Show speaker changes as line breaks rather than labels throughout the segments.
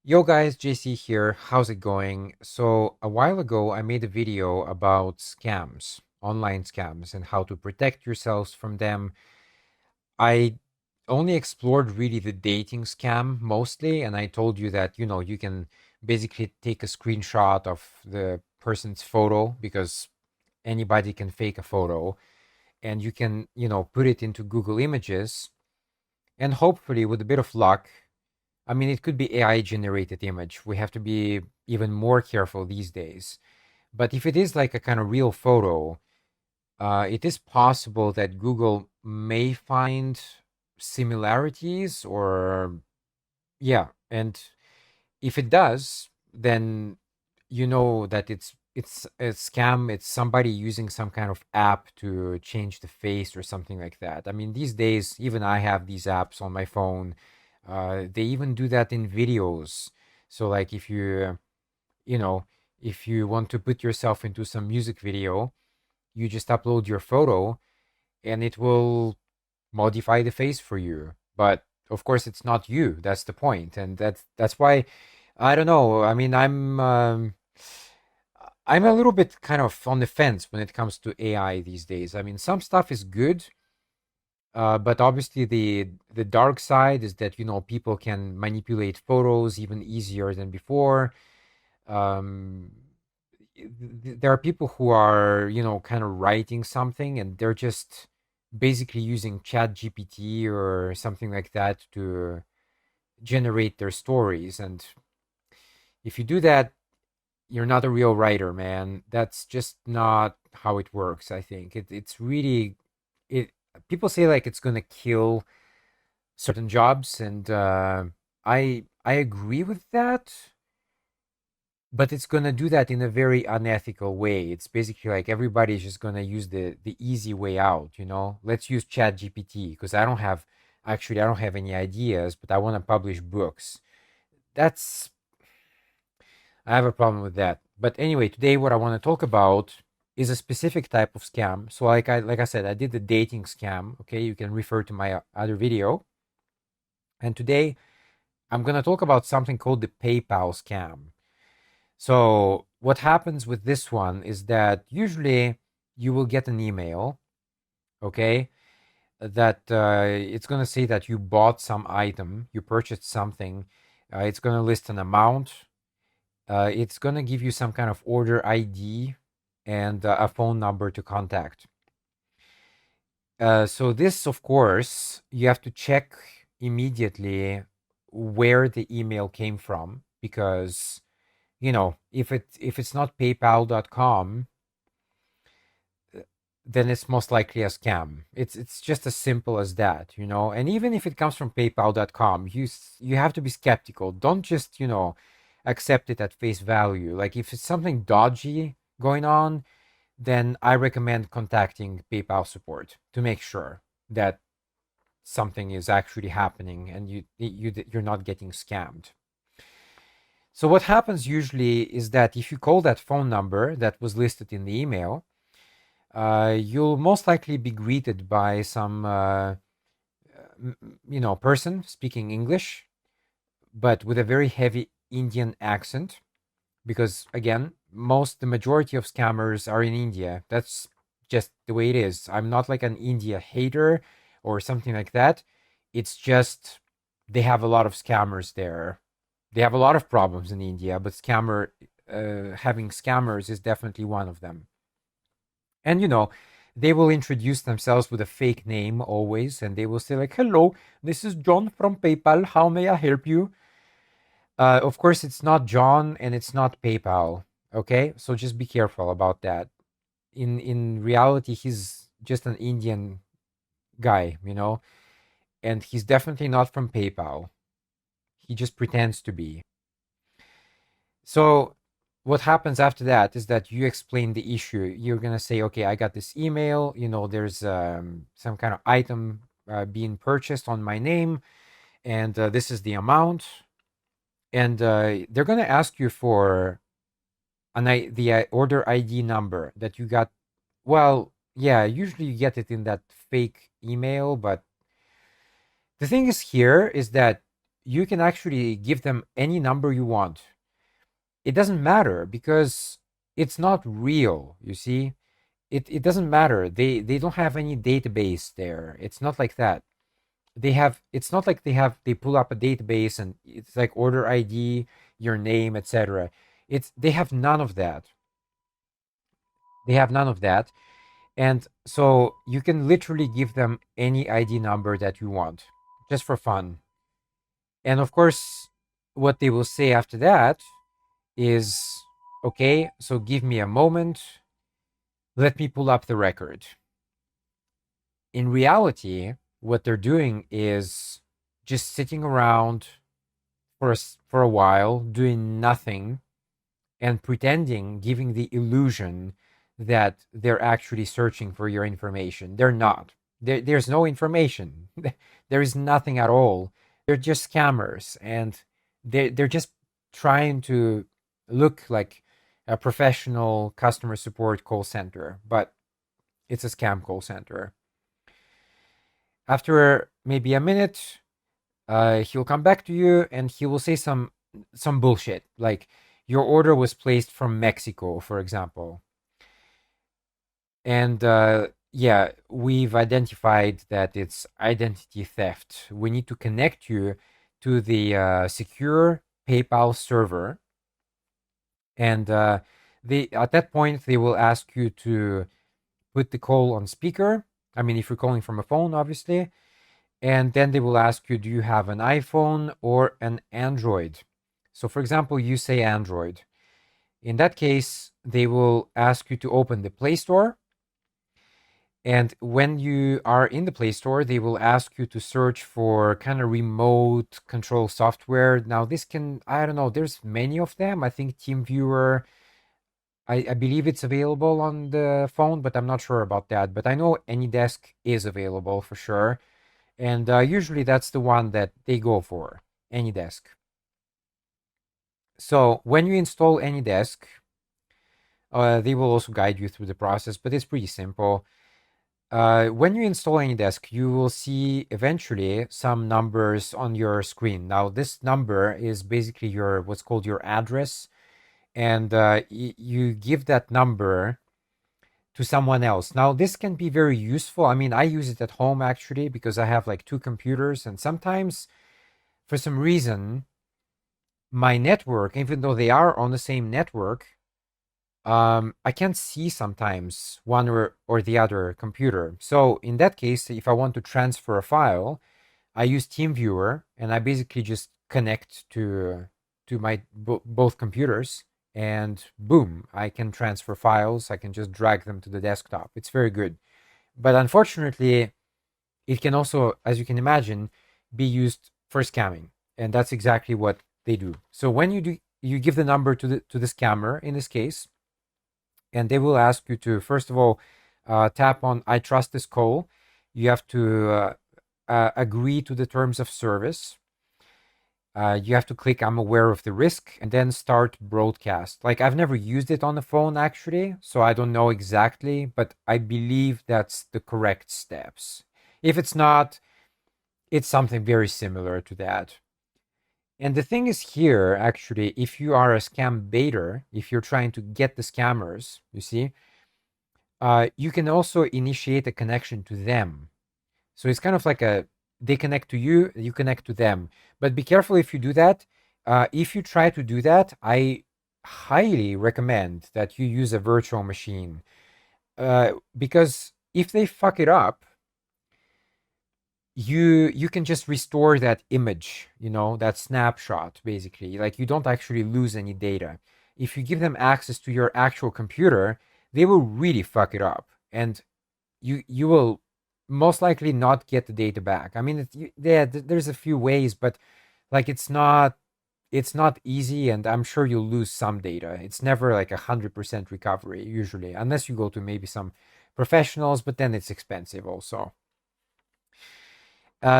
Yo guys, JC here. How's it going? So, a while ago, I made a video about scams, online scams, and how to protect yourselves from them. I only explored really the dating scam mostly, and I told you that, you can basically take a screenshot of the person's photo because anybody can fake a photo, and you can, put it into Google Images, and hopefully, with a bit of luck, I mean, it could be AI generated image. We have to be even more careful these days. But if it is like a kind of real photo, it is possible that Google may find similarities or, yeah. And if it does, then you know that it's a scam. It's somebody using some kind of app to change the face or something like that. I mean, these days, even I have these apps on my phone. They even do that in videos. So, like, if you know, if you want to put yourself into some music video, you just upload your photo and it will modify the face for you. But of course, it's not you. That's the point, and that's why I don't know. I mean, I'm a little bit kind of on the fence when it comes to AI these days. I mean, some stuff is good, but obviously the dark side is that people can manipulate photos even easier than before. Um, there are people who are kind of writing something and they're just basically using Chat GPT or something like that to generate their stories. And if you do that, you're not a real writer, man. That's just not how it works. I think it's really it. People say like it's gonna kill certain jobs, and I agree with that. But it's gonna do that in a very unethical way. It's basically like everybody's just gonna use the easy way out. Let's use Chat GPT because I don't have any ideas, but I want to publish books. That's I have a problem with that. But anyway, today what I want to talk about is a specific type of scam. So like I said, I did the dating scam. Okay, you can refer to my other video. And today I'm gonna talk about something called the PayPal scam. So what happens with this one is that usually you will get an email, okay, that it's gonna say that you bought some item, you purchased something. It's gonna list an amount. It's going to give you some kind of order ID and a phone number to contact. So this, of course, you have to check immediately where the email came from because if it's not PayPal.com, then it's most likely a scam. It's just as simple as that. And even if it comes from PayPal.com, you have to be skeptical. Don't just accept it at face value. Like if it's something dodgy going on, then I recommend contacting PayPal support to make sure that something is actually happening and you're not getting scammed. So what happens usually is that if you call that phone number that was listed in the email, you'll most likely be greeted by some person speaking English, but with a very heavy Indian accent. Because again, the majority of scammers are in India. That's just the way it is. I'm not like an India hater or something like that. It's just they have a lot of scammers there. They have a lot of problems in India, but having scammers is definitely one of them. And they will introduce themselves with a fake name always, and they will say like, "Hello, this is John from PayPal. How may I help you?" Of course, it's not John and it's not PayPal. Okay, so just be careful about that. In reality, he's just an Indian guy, and he's definitely not from PayPal. He just pretends to be. So what happens after that is that you explain the issue. You're gonna say, okay, I got this email. There's some kind of item being purchased on my name, and this is the amount. And they're gonna ask you for the order ID number that you got. Well, yeah, usually you get it in that fake email, but the thing is here is that you can actually give them any number you want. It doesn't matter because it's not real, you see. It doesn't matter. They don't have any database there. It's not like that. It's not like they pull up a database and it's like order ID, your name, etc. It's They have none of that. They have none of that. And so you can literally give them any ID number that you want just for fun. And of course, what they will say after that is, okay, so give me a moment. Let me pull up the record. In reality, what they're doing is just sitting around for a while, doing nothing, and pretending, giving the illusion that they're actually searching for your information. They're not. There's no information. There is nothing at all. They're just scammers, and they're just trying to look like a professional customer support call center, but it's a scam call center. After maybe a minute, he'll come back to you and he will say some bullshit like your order was placed from Mexico, for example, and yeah, we've identified that it's identity theft. We need to connect you to the secure PayPal server, and they at that point they will ask you to put the call on speaker. I mean, if you're calling from a phone, obviously. And then they will ask you, do you have an iPhone or an Android? So, for example, you say Android. In that case, they will ask you to open the Play Store. And when you are in the Play Store, they will ask you to search for kind of remote control software. Now, this can, I don't know, there's many of them. I think TeamViewer, I believe it's available on the phone, but I'm not sure about that. But I know AnyDesk is available for sure. And usually that's the one that they go for, AnyDesk. So when you install AnyDesk, they will also guide you through the process, but it's pretty simple. When you install AnyDesk, you will see eventually some numbers on your screen. Now, this number is basically your what's called your address, and you give that number to someone else. Now, this can be very useful. I mean, I use it at home actually because I have like two computers, and sometimes for some reason, my network, even though they are on the same network, I can't see sometimes one or the other computer. So in that case, if I want to transfer a file, I use TeamViewer and I basically just connect to my both computers, and boom, I can transfer files. I can just drag them to the desktop. It's very good. But unfortunately, it can also, as you can imagine, be used for scamming, and that's exactly what they do. So when you give the number to the scammer in this case, and they will ask you to first of all tap on "I trust this call." You have to agree to the terms of service. You have to click "I'm aware of the risk" and then start broadcast. Like, I've never used it on the phone actually, so I don't know exactly, but I believe that's the correct steps. If it's not, it's something very similar to that. And the thing is here, actually, if you are a scam baiter, if you're trying to get the scammers, you see, you can also initiate a connection to them. So it's kind of like they connect to you, you connect to them. But be careful if you do that. If you try to do that, I highly recommend that you use a virtual machine. Because if they fuck it up, you can just restore that image, that snapshot, basically. Like, you don't actually lose any data. If you give them access to your actual computer, they will really fuck it up, and you will most likely not get the data back. I mean, yeah, there's a few ways, but like, it's not easy, and I'm sure you'll lose some data. It's never like 100% recovery usually, unless you go to maybe some professionals, but then it's expensive also.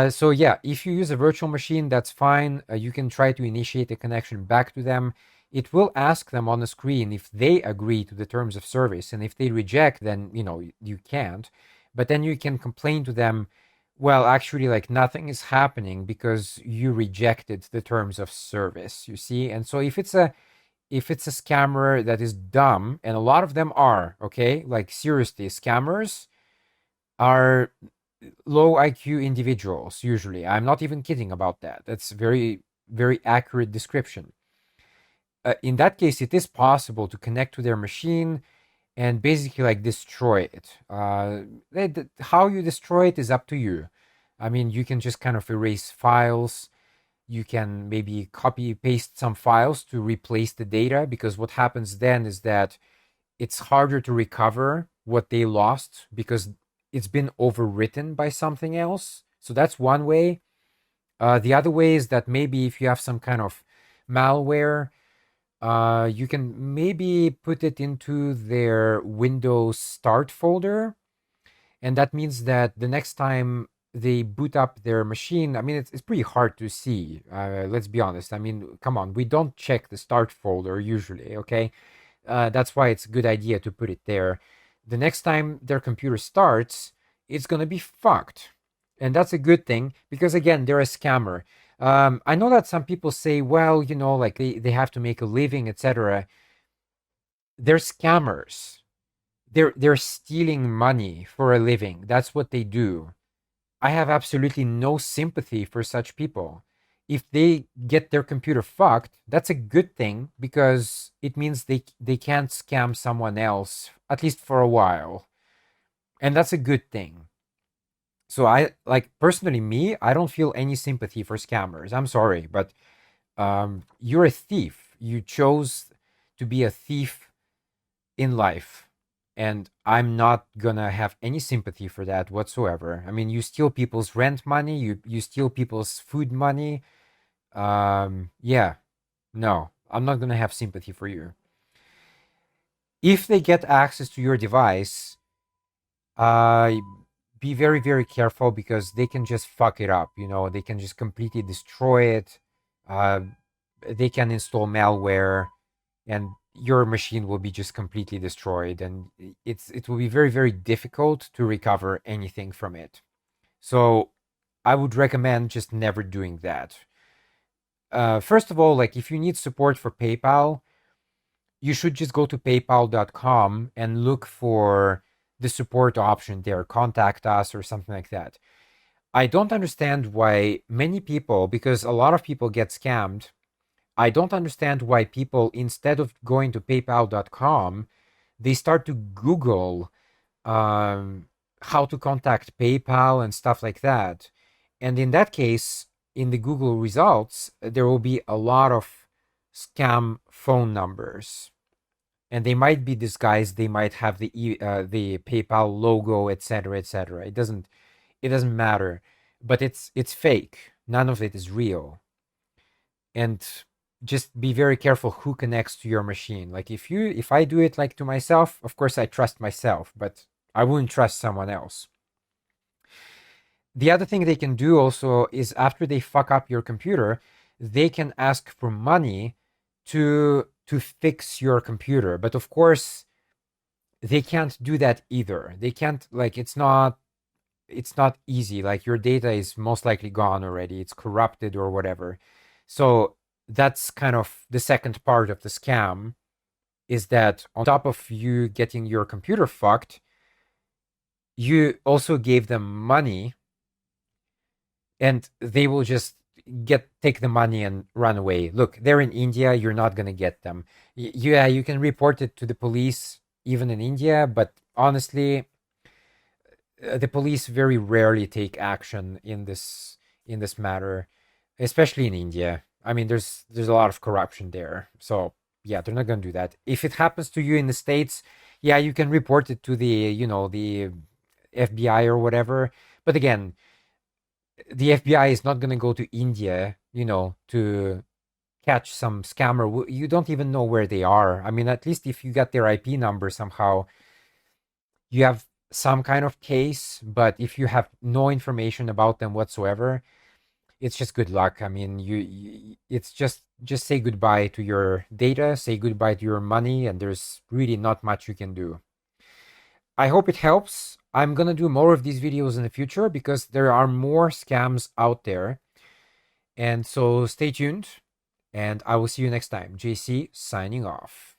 So yeah, if you use a virtual machine, that's fine. You can try to initiate a connection back to them. It will ask them on the screen if they agree to the terms of service, and if they reject, then you can't. But then you can complain to them Well, actually, like nothing is happening because you rejected the terms of service, you see? And so if it's a scammer that is dumb, and a lot of them are, okay? Like seriously, scammers are low IQ individuals usually. I'm not even kidding about that. That's very very accurate description. In that case, it is possible to connect to their machine and basically like destroy it. How you destroy it is up to you. I mean, you can just kind of erase files. You can maybe copy paste some files to replace the data, because what happens then is that it's harder to recover what they lost because it's been overwritten by something else. So that's one way. The other way is that maybe if you have some kind of malware, you can maybe put it into their Windows start folder, and that means that the next time they boot up their machine, I mean, it's pretty hard to see. Let's be honest. I mean, come on, we don't check the start folder usually, okay? That's why it's a good idea to put it there. The next time their computer starts, it's gonna be fucked, and that's a good thing because again, they're a scammer. I know that some people say, well, like they have to make a living, etc. They're scammers. They're stealing money for a living. That's what they do. I have absolutely no sympathy for such people. If they get their computer fucked, that's a good thing because it means they can't scam someone else, at least for a while. And that's a good thing. So I like personally me, I don't feel any sympathy for scammers. I'm sorry, but you're a thief. You chose to be a thief in life. And I'm not gonna have any sympathy for that whatsoever. I mean, you steal people's rent money, you steal people's food money. Yeah, no, I'm not gonna have sympathy for you. If they get access to your device, uh, be very, very careful because they can just fuck it up. They can just completely destroy it. Uh, they can install malware, and your machine will be just completely destroyed, and it will be very, very difficult to recover anything from it. So I would recommend just never doing that. First of all, like if you need support for PayPal, you should just go to paypal.com and look for the support option there, contact us or something like that. I don't understand why many people, because a lot of people get scammed. I don't understand why people, instead of going to paypal.com, they start to Google how to contact PayPal and stuff like that. And in that case, in the Google results, there will be a lot of scam phone numbers. And they might be disguised. They might have the PayPal logo, etc., etc. It doesn't matter, but it's fake. None of it is real. And just be very careful who connects to your machine. Like if I do it like to myself, of course I trust myself, but I wouldn't trust someone else. The other thing they can do also is after they fuck up your computer, they can ask for money to fix your computer. But of course, they can't do that either. They can't, like, it's not easy. Like your data is most likely gone already. It's corrupted or whatever. So that's kind of the second part of the scam, is that on top of you getting your computer fucked, you also gave them money, and they will just take the money and run away. Look, they're in India. You're not gonna get them. Yeah, you can report it to the police even in India, but honestly, the police very rarely take action in this matter, especially in India. I mean, there's a lot of corruption there, so yeah, they're not gonna do that. If it happens to you in the States, yeah, you can report it to the FBI or whatever. But again, the FBI is not gonna go to India, to catch some scammer. You don't even know where they are. I mean, at least if you got their IP number somehow, you have some kind of case. But if you have no information about them whatsoever, it's just good luck. I mean, it's just say goodbye to your data, say goodbye to your money, and there's really not much you can do. I hope it helps. I'm gonna do more of these videos in the future because there are more scams out there. And so stay tuned, and I will see you next time. JC signing off.